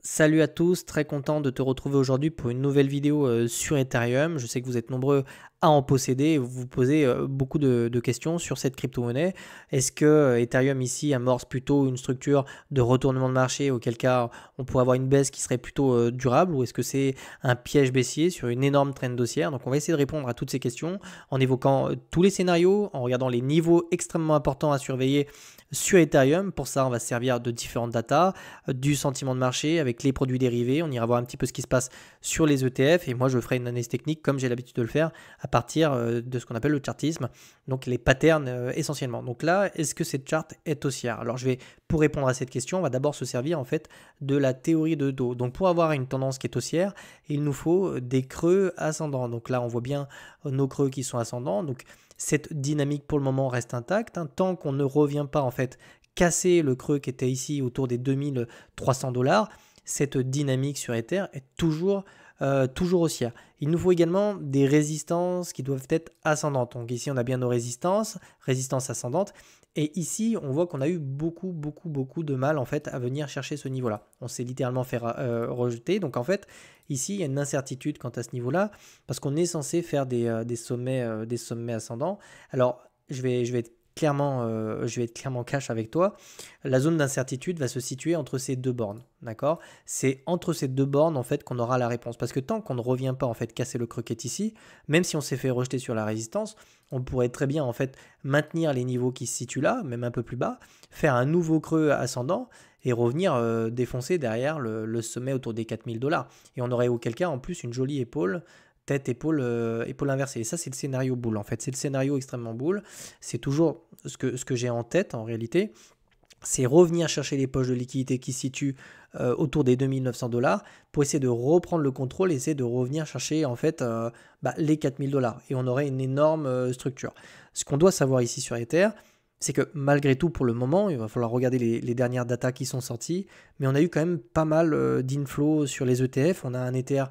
Salut à tous, très content de te retrouver aujourd'hui pour une nouvelle vidéo sur Ethereum. Je sais que vous êtes nombreux à en posséder et vous vous posez beaucoup de questions sur cette crypto-monnaie. Est-ce que Ethereum ici amorce plutôt une structure de retournement de marché, auquel cas on pourrait avoir une baisse qui serait plutôt durable, ou est-ce que c'est un piège baissier sur une énorme trend haussière? Donc on va essayer de répondre à toutes ces questions en évoquant tous les scénarios, en regardant les niveaux extrêmement importants à surveiller sur Ethereum. Pour ça, on va se servir de différentes datas, du sentiment de marché avec les produits dérivés. On ira voir un petit peu ce qui se passe sur les ETF et moi je ferai une analyse technique comme j'ai l'habitude de le faire à partir de ce qu'on appelle le chartisme, donc les patterns essentiellement. Donc là, est-ce que cette charte est haussière? Alors pour répondre à cette question, on va d'abord se servir en fait de la théorie de dos. Donc pour avoir une tendance qui est haussière, il nous faut des creux ascendants. Donc là, on voit bien nos creux qui sont ascendants. Donc cette dynamique pour le moment reste intacte, hein, tant qu'on ne revient pas en fait casser le creux qui était ici autour des 2300 $. Cette dynamique sur Ether est toujours haussière. Il nous faut également des résistances qui doivent être ascendantes. Donc ici, on a bien nos résistances ascendantes. Et ici, on voit qu'on a eu beaucoup de mal en fait à venir chercher ce niveau-là. On s'est littéralement fait rejeter. Donc en fait, ici, il y a une incertitude quant à ce niveau-là parce qu'on est censé faire des sommets ascendants. Alors, je vais être clairement cash avec toi. La zone d'incertitude va se situer entre ces deux bornes, d'accord? C'est entre ces deux bornes en fait qu'on aura la réponse, parce que tant qu'on ne revient pas en fait casser le croquet ici, même si on s'est fait rejeter sur la résistance, on pourrait très bien en fait maintenir les niveaux qui se situent là, même un peu plus bas, faire un nouveau creux ascendant et revenir défoncer derrière le sommet autour des 4000 $. Et on aurait auquel cas en plus une jolie épaule tête, épaule, épaule inversée. Et ça, c'est le scénario boule, en fait. C'est le scénario extrêmement boule. C'est toujours ce que j'ai en tête, en réalité. C'est revenir chercher les poches de liquidité qui se situent autour des 2900 $ pour essayer de reprendre le contrôle, essayer de revenir chercher, en fait, les 4000 $. Et on aurait une énorme structure. Ce qu'on doit savoir ici sur Ether, c'est que malgré tout, pour le moment, il va falloir regarder les dernières datas qui sont sorties, mais on a eu quand même pas mal d'inflow sur les ETF. On a un Ether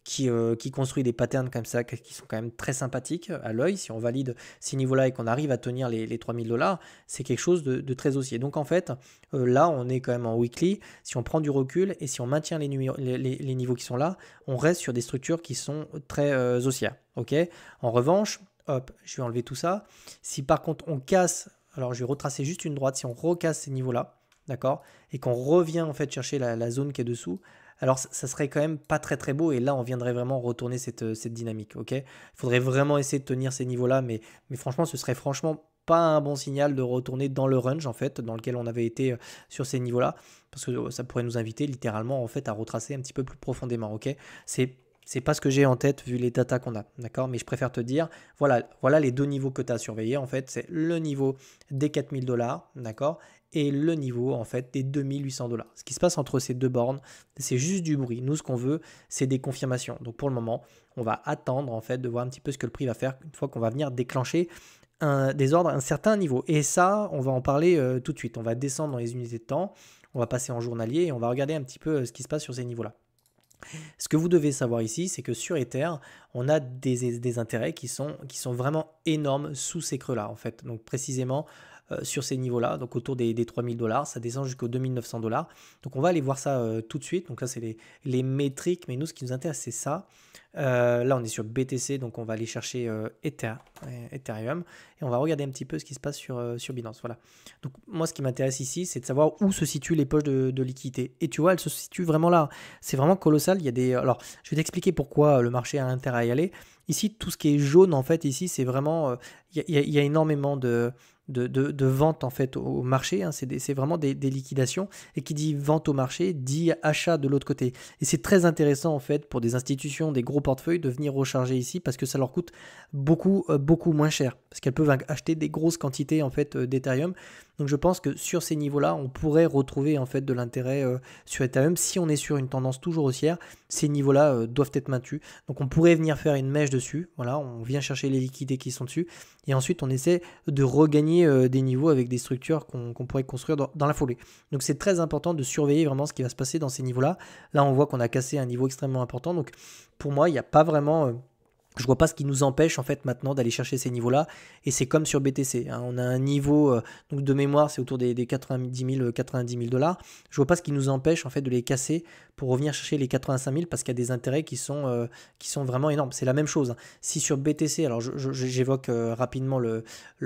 qui construit des patterns comme ça qui sont quand même très sympathiques à l'œil. Si on valide ces niveaux-là et qu'on arrive à tenir les 3000 $, c'est quelque chose de très haussier. Donc en fait, là, on est quand même en weekly. Si on prend du recul et si on maintient les niveaux qui sont là, on reste sur des structures qui sont très haussières. Okay, en revanche, hop, je vais enlever tout ça. Si par contre on casse, alors je vais retracer juste une droite, si on recasse ces niveaux-là, d'accord, et qu'on revient en fait chercher la zone qui est dessous, alors ça serait quand même pas très beau, et là on viendrait vraiment retourner cette dynamique. Ok, il faudrait vraiment essayer de tenir ces niveaux là, mais franchement ce serait franchement pas un bon signal de retourner dans le range en fait dans lequel on avait été sur ces niveaux là, parce que ça pourrait nous inviter littéralement en fait à retracer un petit peu plus profondément. Ok, c'est pas ce que j'ai en tête vu les datas qu'on a, d'accord? Mais je préfère te dire, voilà les deux niveaux que tu as surveillés. En fait, c'est le niveau des 4000 $, d'accord? Et le niveau en fait des 2800 $. Ce qui se passe entre ces deux bornes, c'est juste du bruit. Nous, ce qu'on veut, c'est des confirmations. Donc pour le moment, on va attendre en fait de voir un petit peu ce que le prix va faire une fois qu'on va venir déclencher des ordres à un certain niveau. Et ça, on va en parler tout de suite. On va descendre dans les unités de temps, on va passer en journalier et on va regarder un petit peu ce qui se passe sur ces niveaux-là. Ce que vous devez savoir ici, c'est que sur Ether, on a des intérêts qui sont vraiment énormes sous ces creux-là, en fait. Donc précisément sur ces niveaux-là, donc autour des 3000 $, ça descend jusqu'aux 2900 $. Donc on va aller voir ça tout de suite. Donc là, c'est les métriques, mais nous, ce qui nous intéresse, c'est ça. Là, on est sur BTC, donc on va aller chercher Ethereum et on va regarder un petit peu ce qui se passe sur Binance. Voilà. Donc moi, ce qui m'intéresse ici, c'est de savoir où se situent les poches de liquidité. Et tu vois, elles se situent vraiment là. C'est vraiment colossal. Il y a des. Alors, je vais t'expliquer pourquoi le marché a intérêt à y aller. Ici, tout ce qui est jaune, en fait, ici, c'est vraiment. Il y a énormément de vente en fait au marché, hein. C'est vraiment des liquidations, et qui dit vente au marché dit achat de l'autre côté, et c'est très intéressant en fait pour des institutions, des gros portefeuilles de venir recharger ici parce que ça leur coûte beaucoup moins cher, parce qu'elles peuvent acheter des grosses quantités en fait d'Ethereum. Donc je pense que sur ces niveaux là on pourrait retrouver en fait de l'intérêt sur Ethereum. Si on est sur une tendance toujours haussière, ces niveaux là doivent être maintenus, donc on pourrait venir faire une mèche dessus. Voilà, on vient chercher les liquidités qui sont dessus et ensuite on essaie de regagner des niveaux avec des structures qu'on pourrait construire dans la foulée. Donc c'est très important de surveiller vraiment ce qui va se passer dans ces niveaux-là. Là, on voit qu'on a cassé un niveau extrêmement important. Donc pour moi, il n'y a pas vraiment Je vois pas ce qui nous empêche en fait maintenant d'aller chercher ces niveaux-là. Et c'est comme sur BTC, hein. On a un niveau donc de mémoire, c'est autour des 90 000 dollars. Je vois pas ce qui nous empêche en fait de les casser pour revenir chercher les 85 000 parce qu'il y a des intérêts qui sont vraiment énormes. C'est la même chose, hein. Si sur BTC, alors j'évoque rapidement le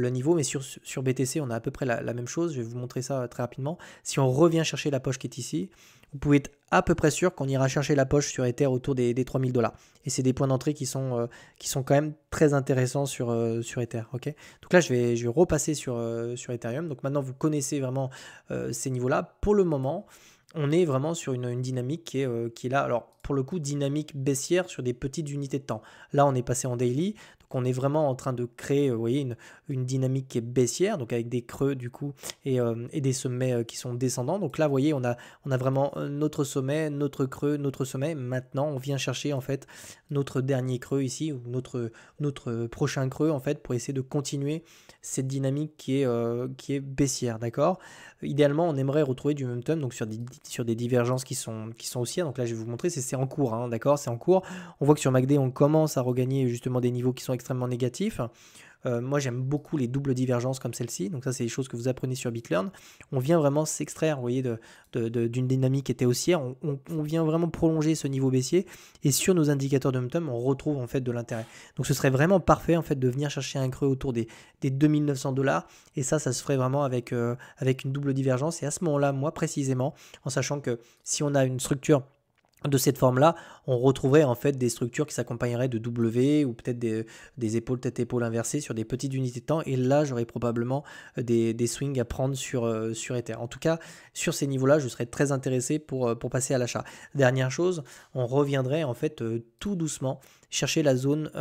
niveau, mais sur BTC, on a à peu près la même chose. Je vais vous montrer ça très rapidement. Si on revient chercher la poche qui est ici, vous pouvez être à peu près sûr qu'on ira chercher la poche sur Ether autour des 3000 dollars. Et c'est des points d'entrée qui sont quand même très intéressants sur Ether. Okay, donc là, je vais repasser sur Ethereum. Donc maintenant, vous connaissez vraiment ces niveaux-là. Pour le moment, on est vraiment sur une dynamique qui est là. Alors, pour le coup, dynamique baissière sur des petites unités de temps. Là, on est passé en daily. Donc, on est vraiment en train de créer, vous voyez, une dynamique qui est baissière, donc avec des creux du coup et des sommets qui sont descendants. Donc là, vous voyez, on a vraiment notre sommet, notre creux, notre sommet. Maintenant, on vient chercher en fait notre dernier creux ici, ou notre prochain creux en fait, pour essayer de continuer cette dynamique qui est baissière, d'accord? Idéalement, on aimerait retrouver du momentum donc sur des divergences qui sont haussières. Donc là, je vais vous montrer, c'est en cours, hein, d'accord? C'est en cours. On voit que sur MACD, on commence à regagner justement des niveaux qui sont extrêmement négatifs. Moi, j'aime beaucoup les doubles divergences comme celle-ci. Donc ça, c'est des choses que vous apprenez sur BitLearn. On vient vraiment s'extraire, vous voyez, d'une dynamique qui était haussière. On vient vraiment prolonger ce niveau baissier. Et sur nos indicateurs de momentum, on retrouve en fait de l'intérêt. Donc ce serait vraiment parfait en fait de venir chercher un creux autour des 2900 dollars. Et ça se ferait vraiment avec une double divergence. Et à ce moment-là, moi précisément, en sachant que si on a une structure de cette forme-là, on retrouverait en fait des structures qui s'accompagneraient de W ou peut-être des épaules tête-épaule inversées sur des petites unités de temps. Et là, j'aurais probablement des swings à prendre sur Ether. En tout cas, sur ces niveaux-là, je serais très intéressé pour passer à l'achat. Dernière chose, on reviendrait en fait tout doucement chercher la zone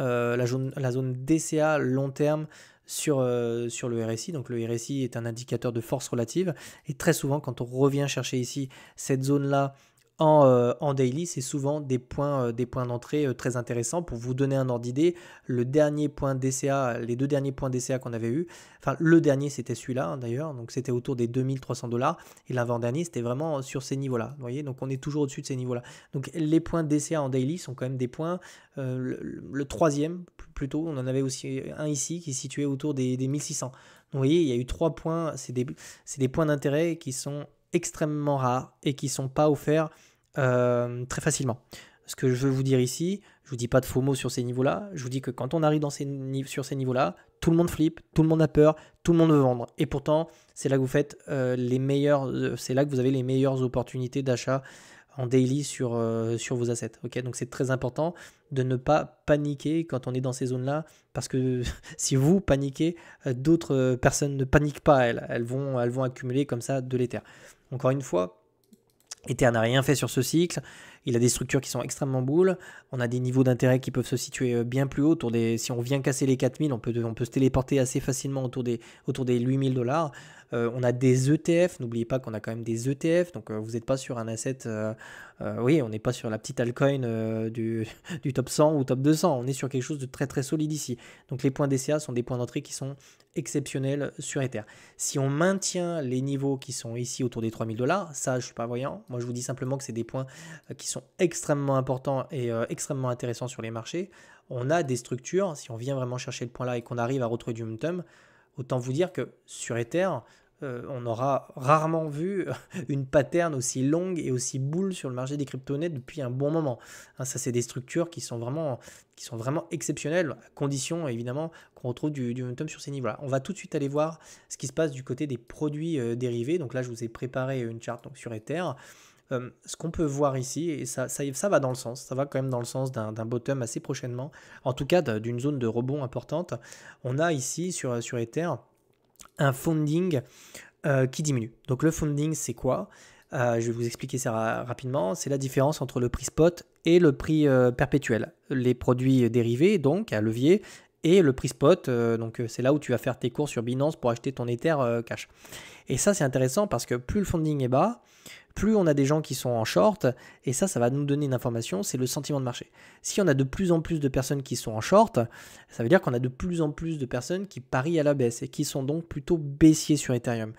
DCA long terme sur le RSI. Donc le RSI est un indicateur de force relative. Et très souvent, quand on revient chercher ici cette zone-là, en daily, c'est souvent des points d'entrée très intéressants. Pour vous donner un ordre d'idée, les deux derniers points DCA qu'on avait eu, enfin le dernier c'était celui-là, hein, d'ailleurs, donc c'était autour des 2300 dollars et l'avant-dernier c'était vraiment sur ces niveaux-là. Vous voyez, donc on est toujours au-dessus de ces niveaux-là. Donc les points DCA en daily sont quand même des points, le troisième plutôt, on en avait aussi un ici qui est situé autour des 1600. Donc vous voyez, il y a eu 3 points, c'est des points d'intérêt qui sont extrêmement rares et qui ne sont pas offerts très facilement. Ce que je veux vous dire ici, je ne vous dis pas de faux mots sur ces niveaux-là, je vous dis que quand on arrive sur ces niveaux-là, tout le monde flippe, tout le monde a peur, tout le monde veut vendre. Et pourtant, c'est là que vous faites c'est là que vous avez les meilleures opportunités d'achat en daily sur vos assets. Okay, donc c'est très important de ne pas paniquer quand on est dans ces zones-là, parce que si vous paniquez, d'autres personnes ne paniquent pas, elles vont accumuler comme ça de l'Ether. Encore une fois, Ether n'a rien fait sur ce cycle, il a des structures qui sont extrêmement boules, on a des niveaux d'intérêt qui peuvent se situer bien plus haut, si on vient casser les 4000, on peut se téléporter assez facilement autour des 8000 dollars. On a des ETF, n'oubliez pas qu'on a quand même des ETF, donc vous n'êtes pas sur un asset, oui, on n'est pas sur la petite altcoin du top 100 ou top 200, on est sur quelque chose de très très solide ici. Donc les points DCA sont des points d'entrée qui sont exceptionnels sur Ether. Si on maintient les niveaux qui sont ici autour des 3000 dollars, ça je ne suis pas voyant, moi je vous dis simplement que c'est des points qui sont extrêmement importants et extrêmement intéressants sur les marchés. On a des structures, si on vient vraiment chercher le point là et qu'on arrive à retrouver du momentum, autant vous dire que sur Ether, on aura rarement vu une pattern aussi longue et aussi boule sur le marché des crypto-monnaies depuis un bon moment. Hein, ça, c'est des structures qui sont vraiment exceptionnelles, à condition évidemment qu'on retrouve du momentum sur ces niveaux-là. On va tout de suite aller voir ce qui se passe du côté des produits dérivés. Donc là, je vous ai préparé une charte donc, sur Ether. Ce qu'on peut voir ici, et ça va dans le sens, ça va quand même dans le sens d'un bottom assez prochainement, en tout cas d'une zone de rebond importante. On a ici sur Ether un funding qui diminue. Donc le funding, c'est quoi? Je vais vous expliquer ça rapidement. C'est la différence entre le prix spot et le prix perpétuel. Les produits dérivés, donc à levier, et le prix spot, donc c'est là où tu vas faire tes cours sur Binance pour acheter ton Ether cash. Et ça, c'est intéressant parce que plus le funding est bas, plus on a des gens qui sont en short, et ça va nous donner une information, c'est le sentiment de marché. Si on a de plus en plus de personnes qui sont en short, ça veut dire qu'on a de plus en plus de personnes qui parient à la baisse et qui sont donc plutôt baissiers sur Ethereum.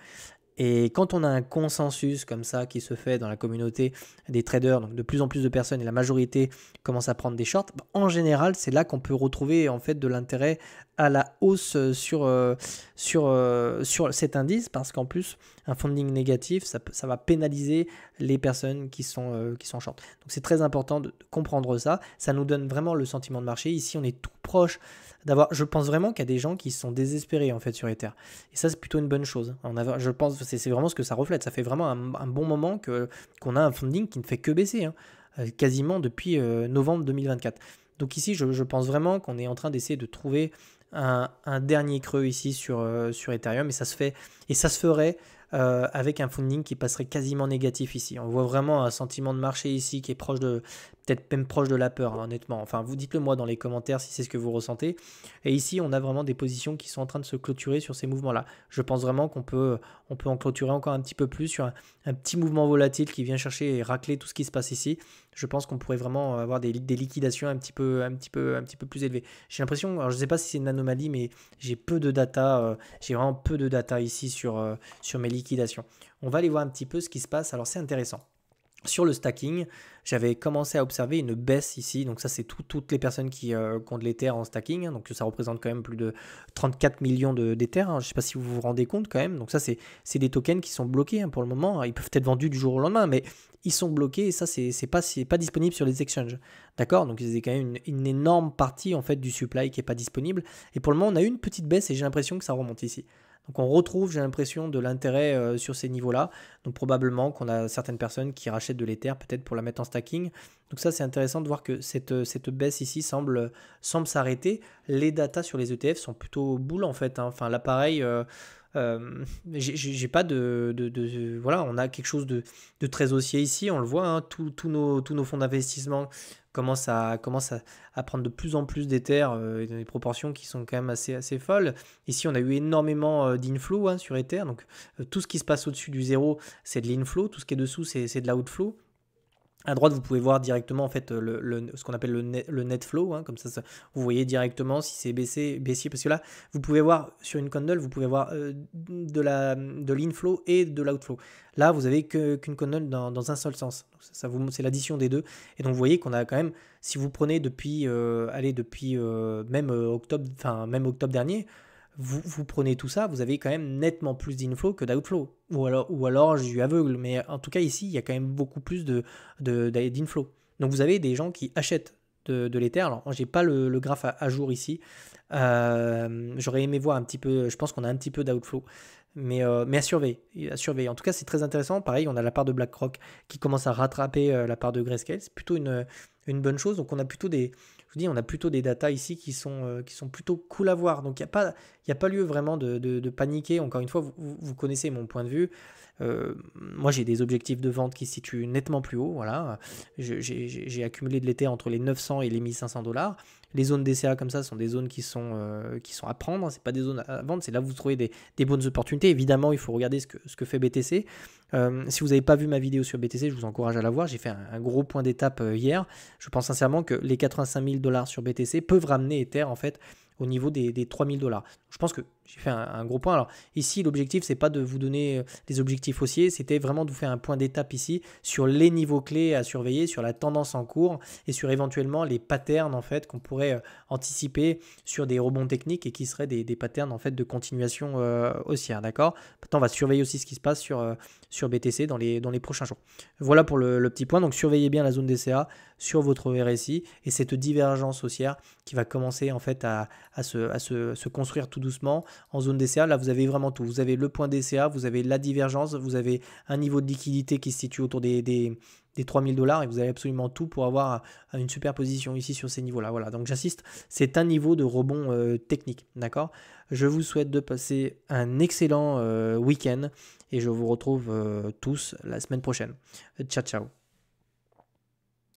Et quand on a un consensus comme ça qui se fait dans la communauté des traders, donc de plus en plus de personnes et la majorité commence à prendre des shorts, en général, c'est là qu'on peut retrouver en fait de l'intérêt à la hausse sur cet indice, parce qu'en plus, un funding négatif, ça va pénaliser les personnes qui sont short. Donc c'est très important de comprendre ça. Ça nous donne vraiment le sentiment de marché. Ici, on est tout proche d'avoir. Je pense vraiment qu'il y a des gens qui sont désespérés en fait sur Ether. Et ça, c'est plutôt une bonne chose. Je pense que c'est vraiment ce que ça reflète. Ça fait vraiment un bon moment qu'on a un funding qui ne fait que baisser, hein, quasiment depuis novembre 2024. Donc ici, je pense vraiment qu'on est en train d'essayer de trouver un dernier creux ici sur Ethereum, et ça se ferait avec un funding qui passerait quasiment négatif ici. On voit vraiment un sentiment de marché ici qui est peut-être même proche de la peur, hein, honnêtement. Enfin, vous dites-le moi dans les commentaires si c'est ce que vous ressentez. Et ici, on a vraiment des positions qui sont en train de se clôturer sur ces mouvements-là. Je pense vraiment qu'on peut en clôturer encore un petit peu plus sur un petit mouvement volatile qui vient chercher et racler tout ce qui se passe ici. Je pense qu'on pourrait vraiment avoir des liquidations un petit peu plus élevées. J'ai l'impression, alors je ne sais pas si c'est une anomalie, mais j'ai peu de data, j'ai vraiment peu de data ici sur mes liquidations. On va aller voir un petit peu ce qui se passe. Alors c'est intéressant. Sur le stacking, j'avais commencé à observer une baisse ici. Donc ça, c'est toutes les personnes qui ont de l'Ether en stacking, hein. Donc ça représente quand même plus de 34 millions d'Ether, hein. Je ne sais pas si vous vous rendez compte quand même. Donc ça, c'est des tokens qui sont bloqués, hein, pour le moment. Ils peuvent être vendus du jour au lendemain, mais ils sont bloqués et ça, c'est pas disponible sur les exchanges. D'accord? Donc c'est quand même une énorme partie en fait du supply qui n'est pas disponible. Et pour le moment, on a eu une petite baisse et j'ai l'impression que ça remonte ici. Donc on retrouve, j'ai l'impression, de l'intérêt sur ces niveaux-là. Donc probablement qu'on a certaines personnes qui rachètent de l'Ether peut-être pour la mettre en stacking. Donc ça, c'est intéressant de voir que cette baisse ici semble s'arrêter. Les datas sur les ETF sont plutôt bull en fait, hein. Enfin l'appareil, j'ai pas voilà, on a quelque chose de très haussier ici, on le voit, hein. Tous nos fonds d'investissement commencent à prendre de plus en plus d'Ether dans des proportions qui sont quand même assez folles. Ici, on a eu énormément d'inflow, hein, sur Ether. Donc, tout ce qui se passe au-dessus du zéro, c'est de l'inflow. Tout ce qui est dessous, c'est de l'outflow. À droite, vous pouvez voir directement en fait ce qu'on appelle le net flow, hein, comme ça, vous voyez directement si c'est baissier, parce que là, vous pouvez voir sur une candle, vous pouvez voir de l'inflow et de l'outflow. Là, vous avez qu'une candle dans un seul sens. C'est l'addition des deux. Et donc, vous voyez qu'on a quand même, si vous prenez depuis même octobre dernier, vous prenez tout ça, vous avez quand même nettement plus d'inflow que d'outflow. Ou alors je suis aveugle, mais en tout cas ici, il y a quand même beaucoup plus d'inflow. Donc vous avez des gens qui achètent de l'Ether. Alors, j'ai pas le graphe à jour ici. J'aurais aimé voir un petit peu, je pense qu'on a un petit peu d'outflow. Mais à surveiller, En tout cas, c'est très intéressant. Pareil, on a la part de BlackRock qui commence à rattraper la part de Grayscale. C'est plutôt une bonne chose. Donc on a plutôt on a plutôt des datas ici qui sont plutôt cool à voir. Donc il n'y a pas lieu vraiment de paniquer. Encore une fois, vous connaissez mon point de vue. Moi, j'ai des objectifs de vente qui se situent nettement plus haut. Voilà. J'ai accumulé de l'Ether entre les 900 et les 1500 $. Les zones DCA comme ça sont des zones qui sont à prendre. C'est pas des zones à vendre. C'est là où vous trouvez des bonnes opportunités. Évidemment, il faut regarder ce que fait BTC. Si vous n'avez pas vu ma vidéo sur BTC, je vous encourage à la voir. J'ai fait un gros point d'étape hier. Je pense sincèrement que les 85 000 $ sur BTC peuvent ramener Ether en fait au niveau des 3 000 $. Je pense que j'ai fait un gros point. Alors ici, l'objectif, c'est pas de vous donner des objectifs haussiers, c'était vraiment de vous faire un point d'étape ici sur les niveaux clés à surveiller, sur la tendance en cours et sur éventuellement les patterns en fait qu'on pourrait anticiper sur des rebonds techniques et qui seraient des patterns en fait de continuation haussière. D'accord? Maintenant, on va surveiller aussi ce qui se passe sur BTC dans les prochains jours. Voilà pour le petit point. Donc surveillez bien la zone DCA sur votre RSI et cette divergence haussière qui va commencer en fait à se construire tout doucement en zone DCA. Là, vous avez vraiment tout. Vous avez le point DCA, vous avez la divergence, vous avez un niveau de liquidité qui se situe autour des 3 000 $ et vous avez absolument tout pour avoir une super position ici sur ces niveaux-là. Voilà, donc j'insiste, c'est un niveau de rebond technique. D'accord? Je vous souhaite de passer un excellent week-end et je vous retrouve tous la semaine prochaine. Ciao, ciao.